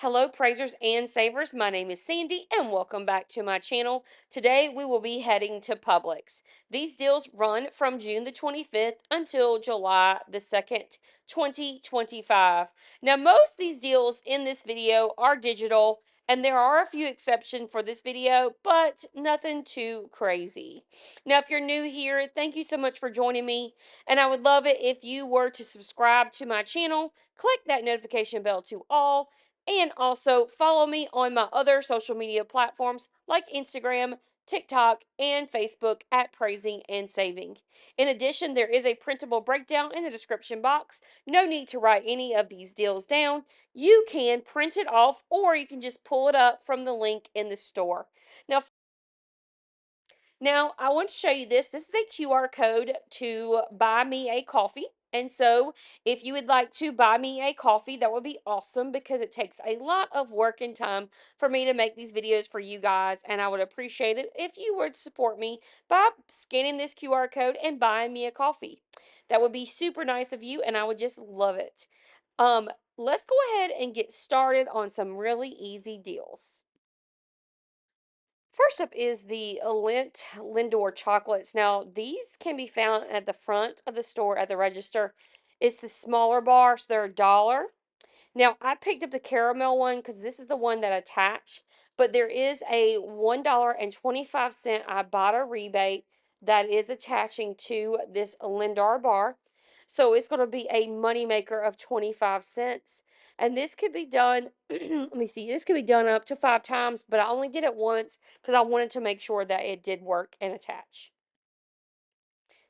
Hello, praisers and savers. My name is Sandy, and welcome back to my channel. Today, we will be heading to Publix. These deals run from June the 25th until July the 2nd, 2025. Now, most of these deals in this video are digital, and there are a few exceptions for this video, but nothing too crazy. Now, if you're new here, thank you so much for joining me, and I would love it if you were to subscribe to my channel, click that notification bell to all, and also follow me on my other social media platforms like Instagram, TikTok, and Facebook at Praising and Saving. In addition, there is a printable breakdown in the description box. No need to write any of these deals down. You can print it off or you can just pull it up from the link in the store. Now, I want to show you this. This is a QR code to buy me a coffee. And so, if you would like to buy me a coffee, that would be awesome because it takes a lot of work and time for me to make these videos for you guys. And I would appreciate it if you would support me by scanning this QR code and buying me a coffee. That would be super nice of you, and I would just love it. Um, let's go ahead and get started on some really easy deals. First up is the Lindt Lindor chocolates. Now, these can be found at the front of the store at the register. It's the smaller bar, so they're $1. Now, I picked up the caramel one because this is the one that attach, but there is a $1.25 Ibotta rebate that is attaching to this Lindor bar. So it's going to be a moneymaker of 25 cents. And this could be done, let me see, this could be done up to 5 times, but I only did it once because I wanted to make sure that it did work and attach.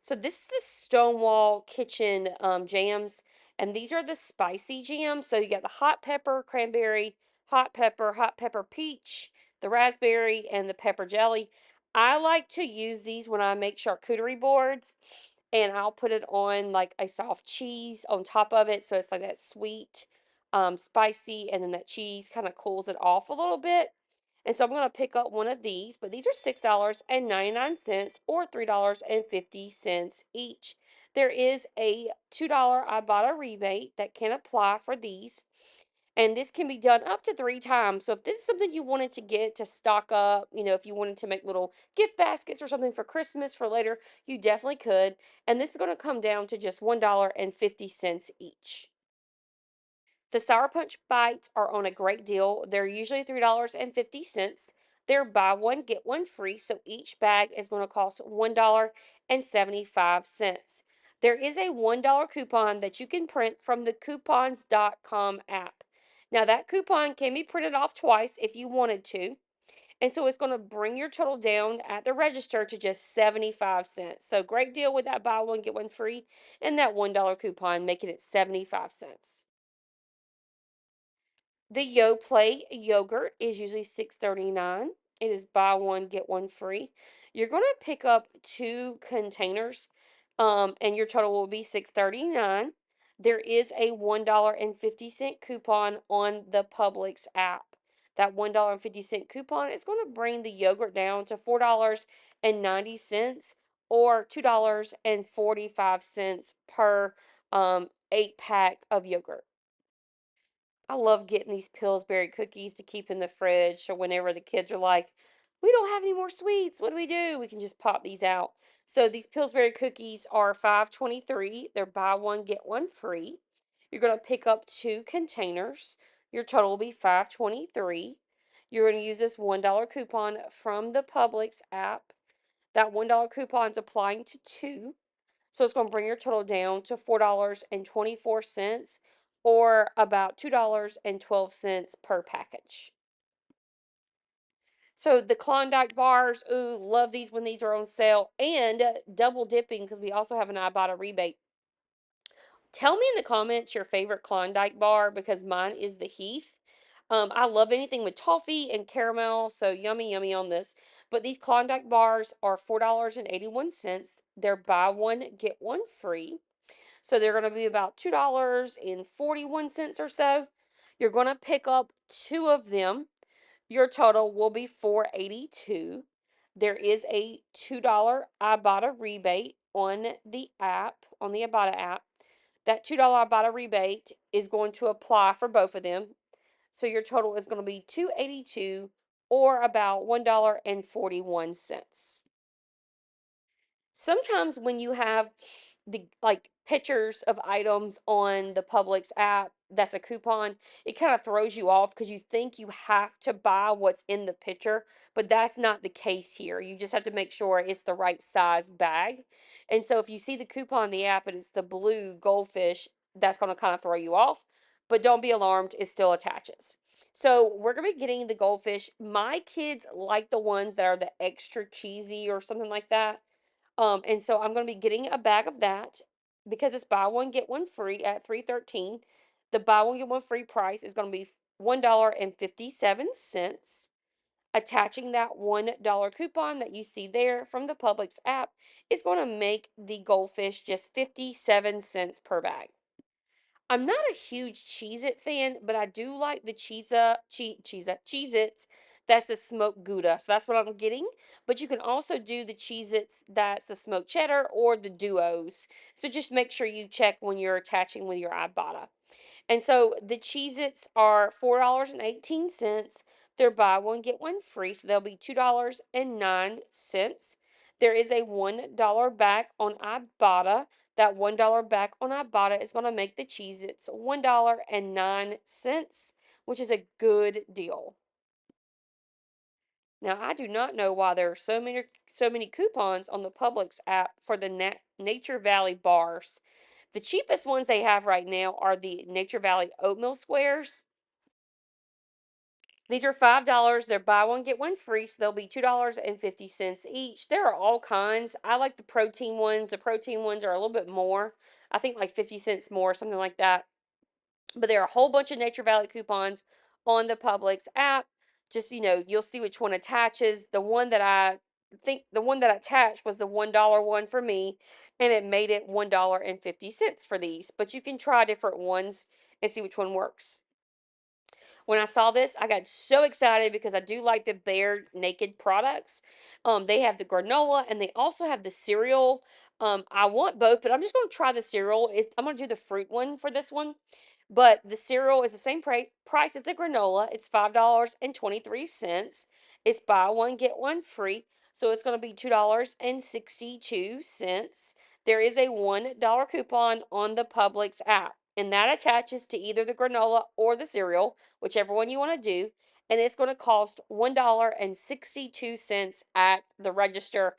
So this is the Stonewall kitchen jams, and these are the spicy jams. So you got the hot pepper, cranberry, hot pepper peach, the raspberry, and the pepper jelly. I like to use these when I make charcuterie boards, and I'll put it on like a soft cheese on top of it. So it's like that sweet, spicy, and then that cheese kind of cools it off a little bit. And so I'm going to pick up one of these, but these are $6.99 or $3.50 each. There is a $2 Ibotta rebate that can apply for these. And this can be done up to 3 times. So if this is something you wanted to get to stock up, if you wanted to make little gift baskets or something for Christmas for later, you definitely could. And this is going to come down to just $1.50 each. The Sour Punch Bites are on a great deal. They're usually $3.50. They're buy one, get one free, so each bag is going to cost $1.75. There is a $1 coupon that you can print from the coupons.com app. Now, that coupon can be printed off twice if you wanted to. And so it's going to bring your total down at the register to just 75 cents. So great deal with that buy one, get one free, and that $1 coupon, making it 75 cents. The Yoplait yogurt is usually $6.39. It is buy one, get one free. You're going to pick up 2 containers, and your total will be $6.39. There is a $1.50 coupon on the Publix app. That $1.50 coupon is going to bring the yogurt down to $4.90 or $2.45 per 8 pack of yogurt. I love getting these Pillsbury cookies to keep in the fridge. So whenever the kids are like, we don't have any more sweets, what do? We can just pop these out. So these Pillsbury cookies are $5.23. They're buy one, get one free. You're going to pick up 2 containers. Your total will be $5.23. You're going to use this $1 coupon from the Publix app. That $1 coupon is applying to 2. So it's going to bring your total down to $4.24 or about $2.12 per package. So the Klondike bars, ooh, love these when these are on sale, and double dipping because we also have an Ibotta rebate. Tell me in the comments your favorite Klondike bar because mine is the Heath. I love anything with toffee and caramel, so yummy, yummy on this. But these Klondike bars are $4.81. They're buy one, get one free. So they're going to be about $2.41 or so. You're going to pick up 2 of them. Your total will be $4.82. There is a $2 Ibotta rebate on the app, on the Ibotta app. That $2 Ibotta rebate is going to apply for both of them. So your total is going to be 282 or about $1.41. Sometimes when you have the like pictures of items on the Publix app that's a coupon, it kind of throws you off because you think you have to buy what's in the picture, but that's not the case here. You just have to make sure it's the right size bag. And so if you see the coupon in the app and it's the blue goldfish, that's going to kind of throw you off, but don't be alarmed, it still attaches. So we're gonna be getting the goldfish. My kids like the ones that are the extra cheesy or something like that. And so I'm going to be getting a bag of that because it's buy one get one free at 313. The buy one get one free price is going to be $1.57. Attaching that $1 coupon that you see there from the Publix app is going to make the goldfish just 57 cents per bag. I'm not a huge Cheez-It fan, but I do like the Cheez-Its. That's the smoked Gouda. So that's what I'm getting. But you can also do the Cheez-Its that's the smoked cheddar or the duos. So just make sure you check when you're attaching with your Ibotta. And so the Cheez-Its are $4.18. They're buy one, get one free. So they'll be $2.09. There is a $1 back on Ibotta. That $1 back on Ibotta is going to make the Cheez-Its $1.09, which is a good deal. Now, I do not know why there are so many coupons on the Publix app for the Nature Valley bars. The cheapest ones they have right now are the Nature Valley oatmeal squares. These are $5. They're buy one get one free, so they'll be $2.50 each. There are all kinds. I like the protein ones. The protein ones are a little bit more. I think like 50 cents more, something like that. But there are a whole bunch of Nature Valley coupons on the Publix app. Just, you'll see which one attaches. The one that attached was the $1 one for me, and it made it $1.50 for these. But you can try different ones and see which one works. When I saw this, I got so excited because I do like the Bare Naked products. They have the granola and they also have the cereal. I want both, but I'm just going to try the cereal. I'm going to do the fruit one for this one. But the cereal is the same price as the granola. It's $5.23. It's buy one, get one free. So it's going to be $2.62. There is a $1 coupon on the Publix app, and that attaches to either the granola or the cereal, whichever one you want to do. And it's going to cost $1.62 at the register.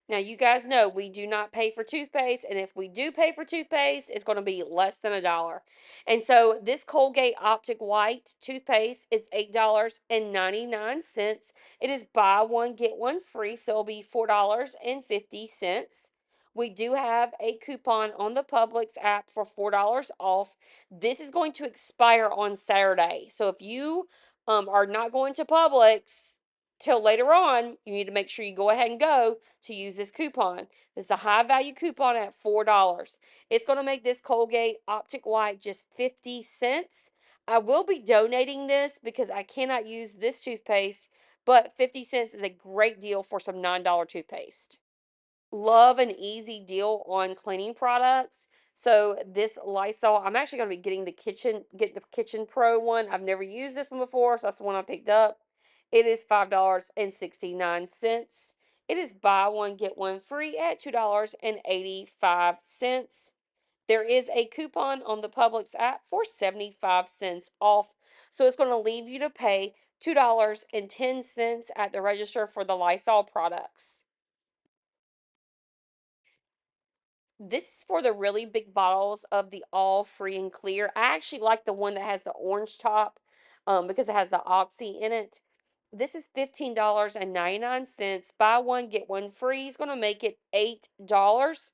Now, you guys know we do not pay for toothpaste, and if we do pay for toothpaste, it's going to be less than $1. And so, this Colgate Optic White toothpaste is $8.99. It is buy one, get one free, so it'll be $4.50. We do have a coupon on the Publix app for $4 off. This is going to expire on Saturday. So, if you are not going to Publix till later on, you need to make sure you go ahead and go to use this coupon. This is a high value coupon at $4. It's going to make this Colgate Optic White just 50 cents. I will be donating this because I cannot use this toothpaste, but 50 cents is a great deal for some $9 toothpaste. Love an easy deal on cleaning products. So this Lysol, I'm actually going to be get the Kitchen Pro one. I've never used this one before, so that's the one I picked up. It is $5.69. It is buy one get one free at $2.85. There is a coupon on the Publix app for 75 cents off. So it's going to leave you to pay $2.10 at the register for the Lysol products. This is for the really big bottles of the all free and clear. I actually like the one that has the orange top because it has the oxy in it. This is $15.99. Buy one, get one free. Is going to make it $8.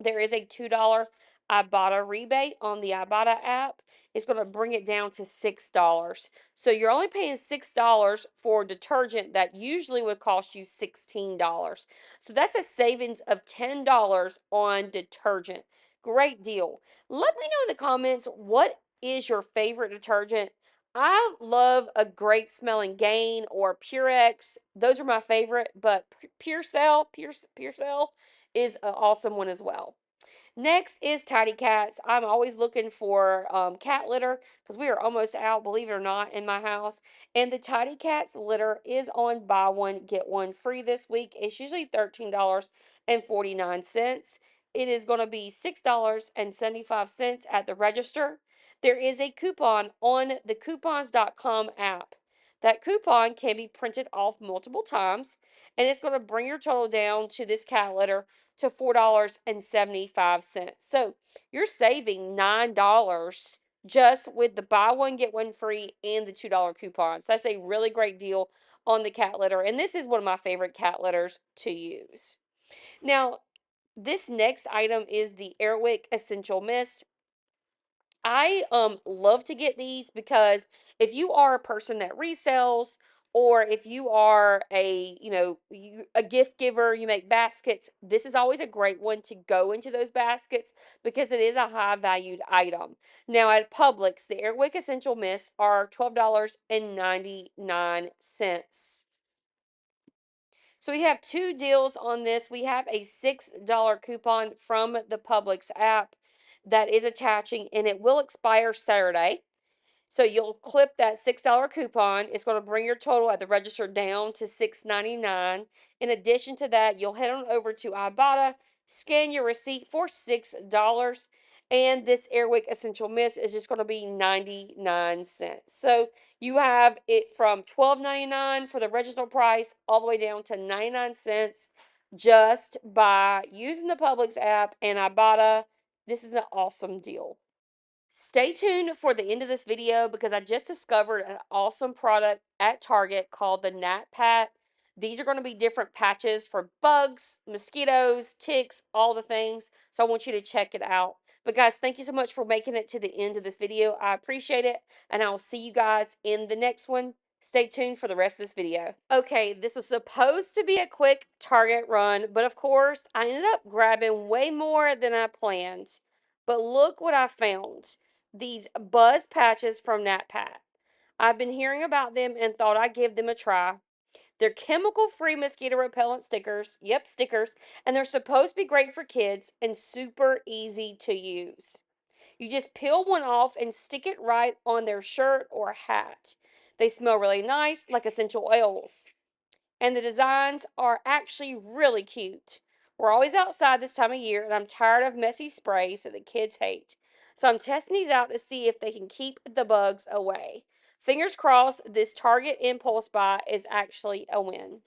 There is a $2 Ibotta rebate on the Ibotta app. It's going to bring it down to $6. So you're only paying $6 for detergent that usually would cost you $16. So that's a savings of $10 on detergent. Great deal. Let me know in the comments, what is your favorite detergent? I love a great smelling Gain or Purex. Those are my favorite, but Pure Cell is an awesome one as well. Next is Tidy Cats. I'm always looking for cat litter because we are almost out, believe it or not, in my house. And the Tidy Cats litter is on buy one, get one free this week. It's usually $13.49. It is going to be $6.75 at the register. There is a coupon on the coupons.com app. That coupon can be printed off multiple times, and it's going to bring your total down to this cat litter to $4.75. So you're saving $9 just with the buy one, get one free and the $2 coupons. That's a really great deal on the cat litter. And this is one of my favorite cat litters to use. Now, this next item is the Airwick Essential Mist. I love to get these because if you are a person that resells, or if you are a gift giver, you make baskets, this is always a great one to go into those baskets because it is a high valued item. Now at Publix, the Airwick Essential Mist are $12.99. So we have two deals on this. We have a $6 coupon from the Publix app that is attaching, and it will expire Saturday. So you'll clip that $6 coupon. It's going to bring your total at the register down to $6.99. In addition to that, you'll head on over to Ibotta, scan your receipt for $6, and this Airwick Essential Mist is just going to be 99¢. So you have it from $12.99 for the register price all the way down to 99¢, just by using the Publix app and Ibotta. This is an awesome deal. Stay tuned for the end of this video because I just discovered an awesome product at Target called the Gnat Pat. These are going to be different patches for bugs, mosquitoes, ticks, all the things. So I want you to check it out. But guys, thank you so much for making it to the end of this video. I appreciate it. And I will see you guys in the next one. Stay tuned for the rest of this video. Okay, this was supposed to be a quick Target run, but of course, I ended up grabbing way more than I planned. But look what I found. These buzz patches from NatPat. I've been hearing about them and thought I'd give them a try. They're chemical-free mosquito repellent stickers. Yep, stickers. And they're supposed to be great for kids and super easy to use. You just peel one off and stick it right on their shirt or hat. They smell really nice, like essential oils. And the designs are actually really cute. We're always outside this time of year, and I'm tired of messy sprays that the kids hate. So I'm testing these out to see if they can keep the bugs away. Fingers crossed this Target impulse buy is actually a win.